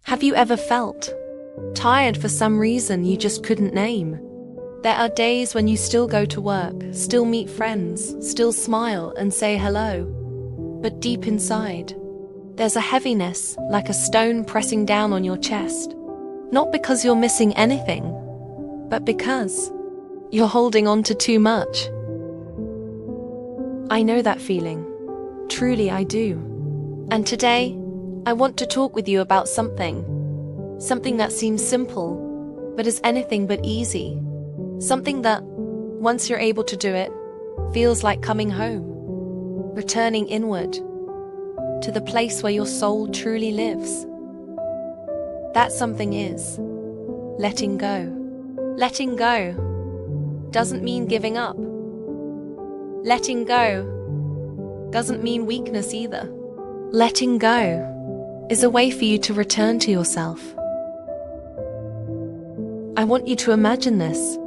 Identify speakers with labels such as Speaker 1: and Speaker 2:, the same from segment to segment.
Speaker 1: Have you ever felt tired for some reason you just couldn't name? There are days when you still go to work, still meet friends, still smile and say hello. But deep inside, there's a heaviness, like a stone pressing down on your chest. Not because you're missing anything, but because you're holding on to too much. I know that feeling. Truly I do. And today, I want to talk with you about something that seems simple, but is anything but easy. Something that, once you're able to do it, feels like coming home, returning inward, to the place where your soul truly lives. That something is letting go. Letting go doesn't mean giving up. Letting go doesn't mean weakness either. Letting go is a way for you to return to yourself. I want you to imagine this.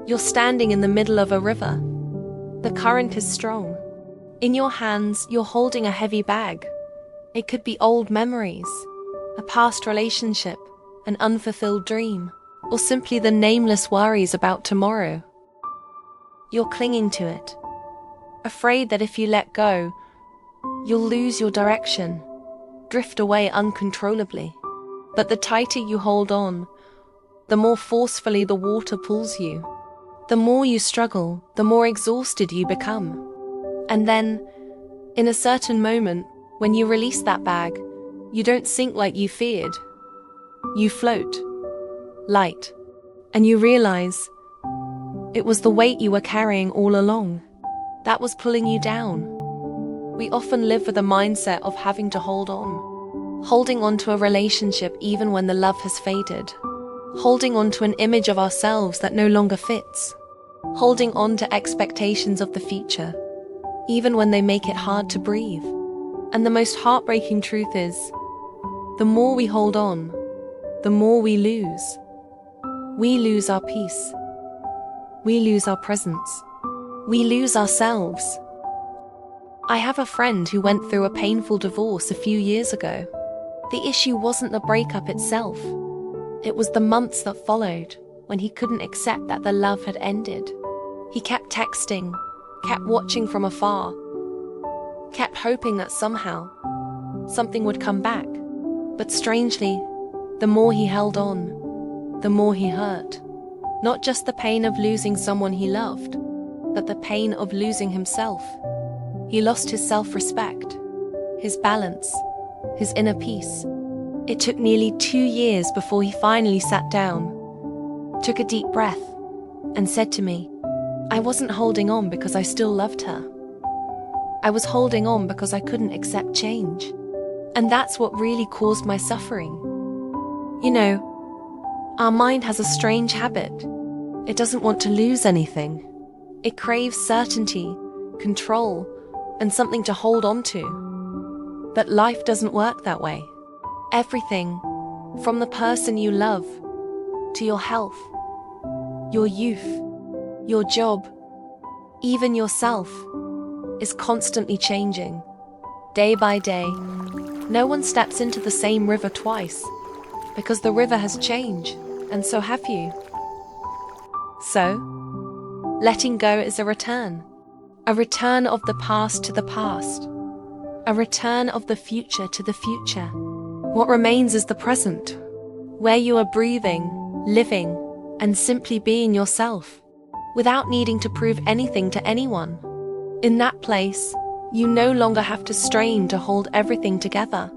Speaker 1: You're standing in the middle of a river. The current is strong. In your hands, you're holding a heavy bag. It could be old memories, a past relationship, an unfulfilled dream, or simply the nameless worries about tomorrow. You're clinging to it, afraid that if you let go, you'll lose your direction, drift away uncontrollably. But the tighter you hold on, the more forcefully the water pulls you. The more you struggle, the more exhausted you become. And then, in a certain moment, when you release that bag, you don't sink like you feared. You float, light, and you realize it was the weight you were carrying all along that was pulling you down. We often live with a mindset of having to hold on to a relationship even when the love has faded, holding on to an image of ourselves that no longer fits, holding on to expectations of the future, even when they make it hard to breathe. And the most heartbreaking truth is, the more we hold on, the more we lose. We lose our peace. We lose our presence. We lose ourselves. I have a friend who went through a painful divorce a few years ago. The issue wasn't the breakup itself. It was the months that followed, when he couldn't accept that the love had ended. He kept texting, kept watching from afar, kept hoping that somehow, something would come back. But strangely, the more he held on, the more he hurt. Not just the pain of losing someone he loved, but the pain of losing himself. He lost his self-respect, his balance, his inner peace. It took nearly 2 years before he finally sat down, took a deep breath, and said to me, "I wasn't holding on because I still loved her. I was holding on because I couldn't accept change. And that's what really caused my suffering." You know, our mind has a strange habit. It doesn't want to lose anything. It craves certainty, control, and something to hold on to. But life doesn't work that way. Everything, from the person you love, to your health, your youth, your job, even yourself, is constantly changing, day by day. No one steps into the same river twice, because the river has changed, and so have you. So, letting go is a return of the past to the past, a return of the future to the future. What remains is the present, where you are breathing, living, and simply being yourself, without needing to prove anything to anyone. In that place, you no longer have to strain to hold everything together.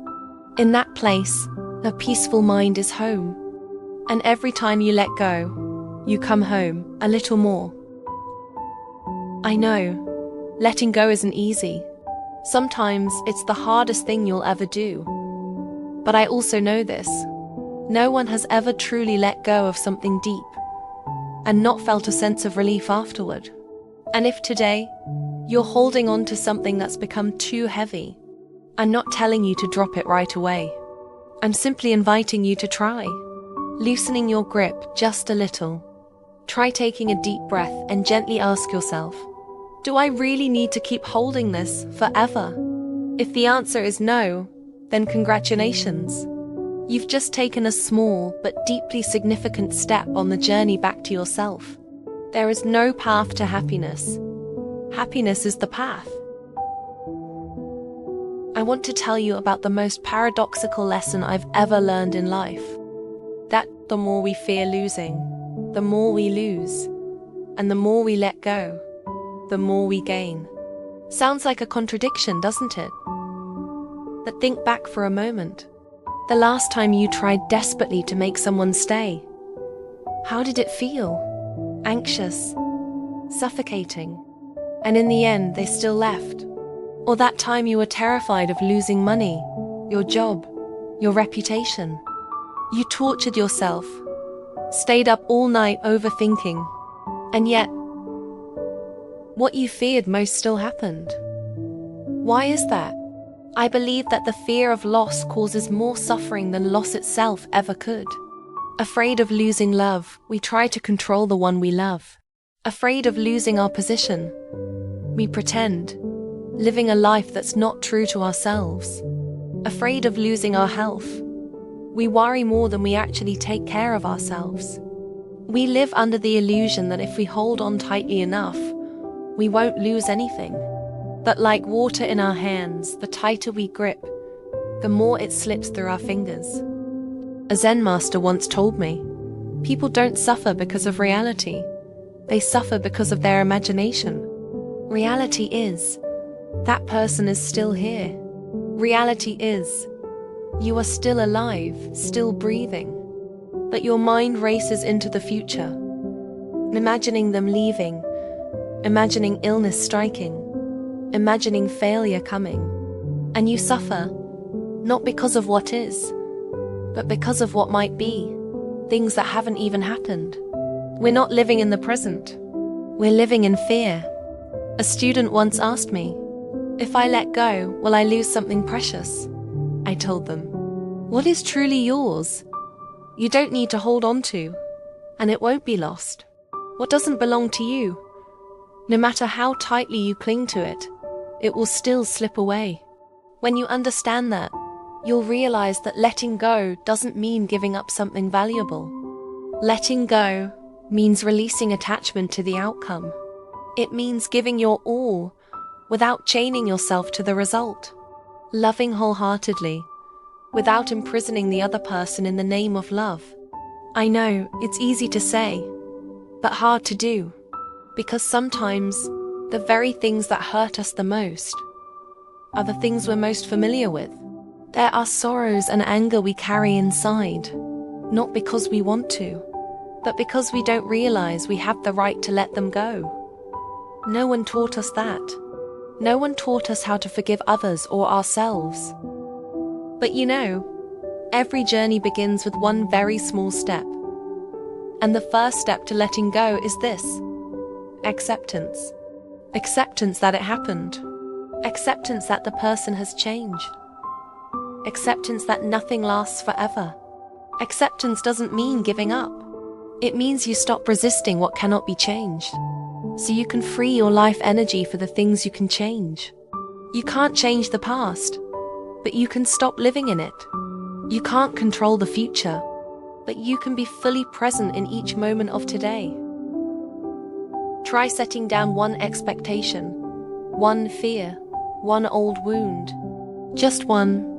Speaker 1: In that place, a peaceful mind is home. And every time you let go, you come home a little more. I know, letting go isn't easy. Sometimes it's the hardest thing you'll ever do. But I also know this. No one has ever truly let go of something deep and not felt a sense of relief afterward. And if today, you're holding on to something that's become too heavy, I'm not telling you to drop it right away. I'm simply inviting you to try, loosening your grip just a little. Try taking a deep breath and gently ask yourself, do I really need to keep holding this forever? If the answer is no, then congratulations. You've just taken a small but deeply significant step on the journey back to yourself. There is no path to happiness. Happiness is the path. I want to tell you about the most paradoxical lesson I've ever learned in life. That the more we fear losing, the more we lose. And the more we let go, the more we gain. Sounds like a contradiction, doesn't it? But think back for a moment. The last time you tried desperately to make someone stay. How did it feel? Anxious, suffocating, and in the end they still left. Or that time you were terrified of losing money, your job, your reputation. You tortured yourself, stayed up all night overthinking, and yet, what you feared most still happened. Why is that? I believe that the fear of loss causes more suffering than loss itself ever could. Afraid of losing love, we try to control the one we love. Afraid of losing our position, we pretend, living a life that's not true to ourselves. Afraid of losing our health, we worry more than we actually take care of ourselves. We live under the illusion that if we hold on tightly enough, we won't lose anything. But like water in our hands, the tighter we grip, the more it slips through our fingers. A Zen master once told me, people don't suffer because of reality. They suffer because of their imagination. Reality is, that person is still here. Reality is, you are still alive, still breathing. But your mind races into the future, imagining them leaving, imagining illness striking, imagining failure coming. And you suffer, not because of what is, but because of what might be, things that haven't even happened. We're not living in the present. We're living in fear. A student once asked me, if I let go, will I lose something precious? I told them, what is truly yours? You don't need to hold on to, and it won't be lost. What doesn't belong to you, no matter how tightly you cling to it, it will still slip away. When you understand that, you'll realize that letting go doesn't mean giving up something valuable. Letting go means releasing attachment to the outcome. It means giving your all without chaining yourself to the result. Loving wholeheartedly without imprisoning the other person in the name of love. I know it's easy to say, but hard to do, because sometimes the very things that hurt us the most are the things we're most familiar with. There are sorrows and anger we carry inside, not because we want to, but because we don't realize we have the right to let them go. No one taught us that. No one taught us how to forgive others or ourselves. But you know, every journey begins with one very small step. And the first step to letting go is this: acceptance. Acceptance that it happened. Acceptance that the person has changed. Acceptance that nothing lasts forever. Acceptance doesn't mean giving up. It means you stop resisting what cannot be changed, so you can free your life energy for the things you can change. You can't change the past, but you can stop living in it. You can't control the future, but you can be fully present in each moment of today. Try setting down one expectation, one fear, one old wound. Just one.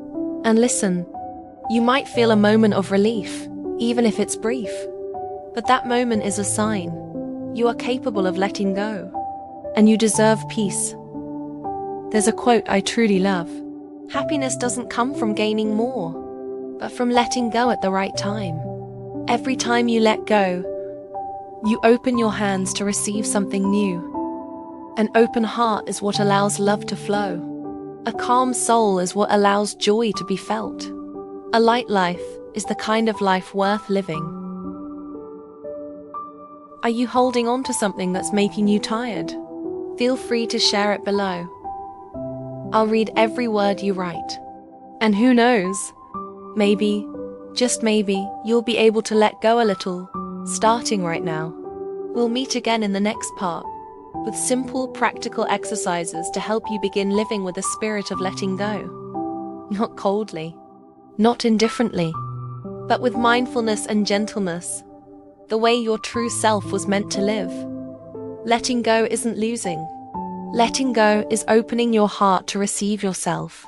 Speaker 1: And listen, you might feel a moment of relief, even if it's brief. But that moment is a sign. You are capable of letting go, and you deserve peace. There's a quote I truly love. Happiness doesn't come from gaining more, but from letting go at the right time. Every time you let go, you open your hands to receive something new. An open heart is what allows love to flow. A calm soul is what allows joy to be felt. A light life is the kind of life worth living. Are you holding on to something that's making you tired? Feel free to share it below. I'll read every word you write. And who knows, maybe, just maybe, you'll be able to let go a little, starting right now. We'll meet again in the next part, with simple, practical exercises to help you begin living with a spirit of letting go. Not coldly, not indifferently, but with mindfulness and gentleness, the way your true self was meant to live. Letting go isn't losing. Letting go is opening your heart to receive yourself.